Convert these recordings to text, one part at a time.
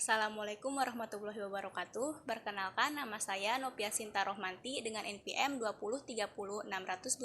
Assalamualaikum warahmatullahi wabarakatuh. Perkenalkan, nama saya Nopia Sinta Rohmanti dengan NPM 2030612,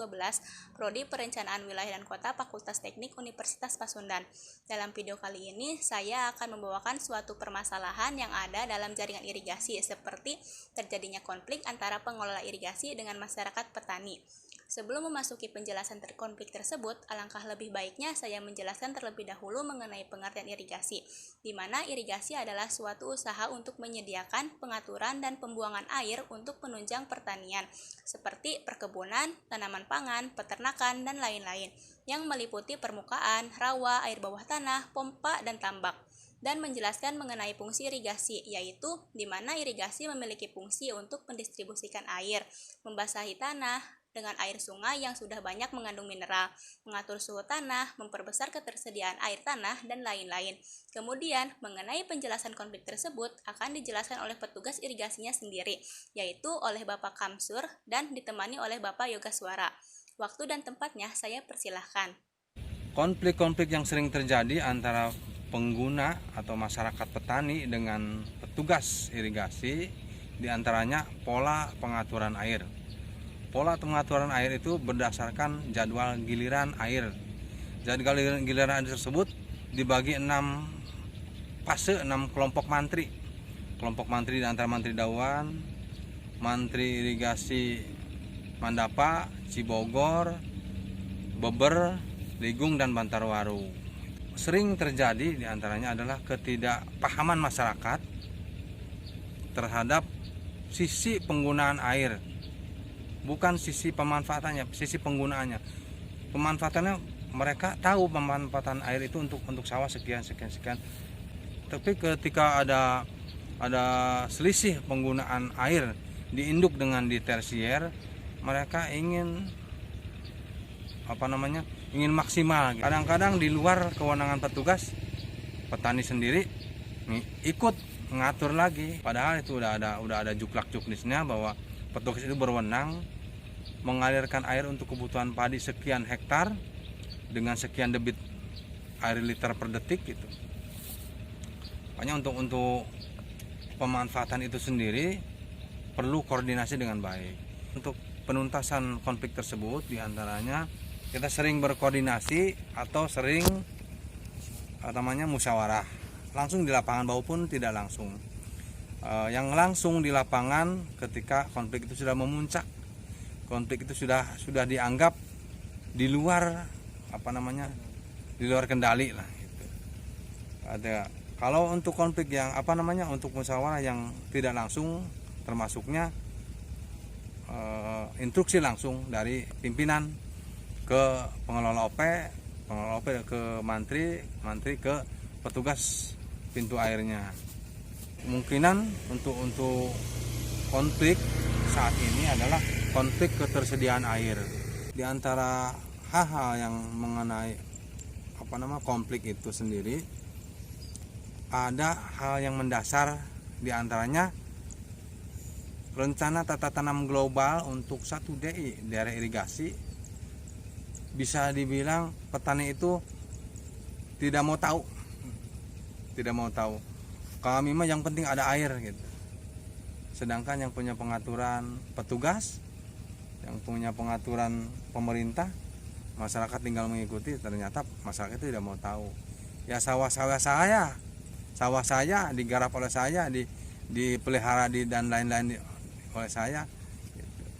Prodi Perencanaan Wilayah dan Kota Fakultas Teknik Universitas Pasundan. Dalam video kali ini, saya akan membawakan suatu permasalahan yang ada dalam jaringan irigasi, seperti terjadinya konflik antara pengelola irigasi dengan masyarakat petani. Sebelum memasuki penjelasan konflik tersebut, alangkah lebih baiknya saya menjelaskan terlebih dahulu mengenai pengertian irigasi, di mana irigasi adalah suatu usaha untuk menyediakan pengaturan dan pembuangan air untuk penunjang pertanian, seperti perkebunan, tanaman pangan, peternakan, dan lain-lain, yang meliputi permukaan, rawa, air bawah tanah, pompa, dan tambak. Dan menjelaskan mengenai fungsi irigasi, yaitu di mana irigasi memiliki fungsi untuk mendistribusikan air, membasahi tanah dengan air sungai yang sudah banyak mengandung mineral, mengatur suhu tanah, memperbesar ketersediaan air tanah, dan lain-lain. Kemudian, mengenai penjelasan konflik tersebut akan dijelaskan oleh petugas irigasinya sendiri, yaitu oleh Bapak Kamsur dan ditemani oleh Bapak Yogaswara. Waktu dan tempatnya saya persilahkan. Konflik-konflik yang sering terjadi antara pengguna atau masyarakat petani dengan petugas irigasi diantaranya pola pengaturan air. Pola pengaturan air itu berdasarkan jadwal giliran air. Jadwal giliran air tersebut dibagi 6 fase, 6 kelompok mantri. Kelompok mantri di antara Mantri Dauan, Mantri Irigasi Mandapa, Cibogor, Beber, Ligung, dan Bantarwaru. Sering terjadi diantaranya adalah ketidakpahaman masyarakat terhadap sisi penggunaan air, bukan sisi pemanfaatannya, sisi penggunaannya. Pemanfaatannya mereka tahu pemanfaatan air itu untuk sawah sekian. Tapi ketika ada selisih penggunaan air di induk dengan di tersier, mereka ingin ingin maksimal. Kadang-kadang di luar kewenangan petugas, petani sendiri ikut mengatur lagi. Padahal itu udah ada juklak-juknisnya bahwa petugas itu berwenang mengalirkan air untuk kebutuhan padi sekian hektar dengan sekian debit air liter per detik gitu. Makanya untuk pemanfaatan itu sendiri perlu koordinasi dengan baik. Untuk penuntasan konflik tersebut diantaranya kita sering berkoordinasi atau sering musyawarah langsung di lapangan maupun tidak langsung. Yang langsung di lapangan ketika konflik itu sudah memuncak, konflik itu sudah dianggap di luar di luar kendali lah gitu. Kalau untuk konflik yang untuk musyawarah yang tidak langsung, termasuknya instruksi langsung dari pimpinan ke pengelola OP ke mantri ke petugas pintu airnya. Kemungkinan untuk konflik saat ini adalah konflik ketersediaan air. Di antara hal-hal yang mengenai konflik itu sendiri, ada hal yang mendasar, di antaranya rencana tata tanam global untuk 1 DI daerah irigasi. Bisa dibilang petani itu tidak mau tahu. Kami mah yang penting ada air gitu. Sedangkan yang punya pengaturan petugas, yang punya pengaturan pemerintah, masyarakat tinggal mengikuti. Ternyata masyarakat itu tidak mau tahu. Ya sawah saya digarap oleh saya, dipelihara dan lain-lain oleh saya.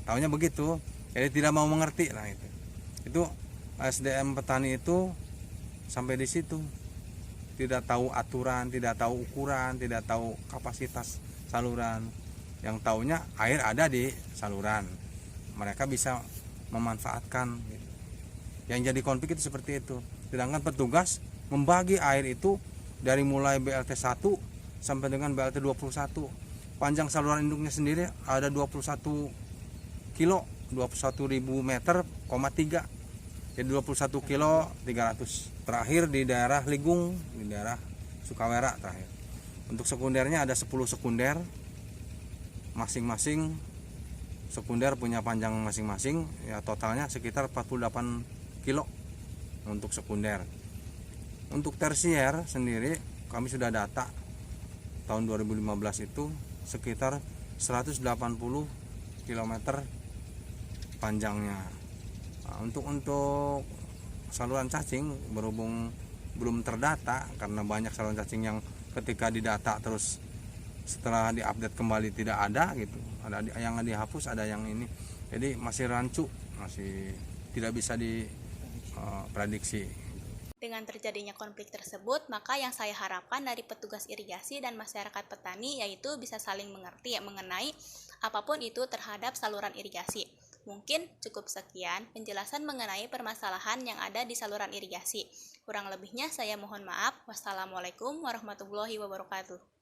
Taunya begitu. Jadi tidak mau mengerti lah itu. Itu SDM petani itu sampai di situ. Tidak tahu aturan, tidak tahu ukuran, tidak tahu kapasitas saluran. Yang taunya air ada di saluran, mereka bisa memanfaatkan gitu. Yang jadi konflik itu seperti itu. Sedangkan petugas membagi air itu dari mulai BLT 1 sampai dengan BLT 21. Panjang saluran induknya sendiri ada 21 kilo, 21.000 meter, 3. Jadi 21 kilo 300. Terakhir di daerah Ligung, di daerah Sukawera terakhir. Untuk sekundernya ada 10 sekunder. Masing-masing sekunder punya panjang masing-masing, ya totalnya sekitar 48 kilo untuk sekunder. Untuk tersier sendiri kami sudah data tahun 2015 itu sekitar 180 km panjangnya. Nah, untuk saluran cacing berhubung belum terdata, karena banyak saluran cacing yang ketika didata terus setelah diupdate kembali tidak ada gitu, ada yang dihapus, ada yang ini, jadi masih rancu, masih tidak bisa diprediksi. Dengan terjadinya konflik tersebut, maka yang saya harapkan dari petugas irigasi dan masyarakat petani yaitu bisa saling mengerti mengenai apapun itu terhadap saluran irigasi. Mungkin cukup sekian penjelasan mengenai permasalahan yang ada di saluran irigasi. Kurang lebihnya saya mohon maaf. Wassalamualaikum warahmatullahi wabarakatuh.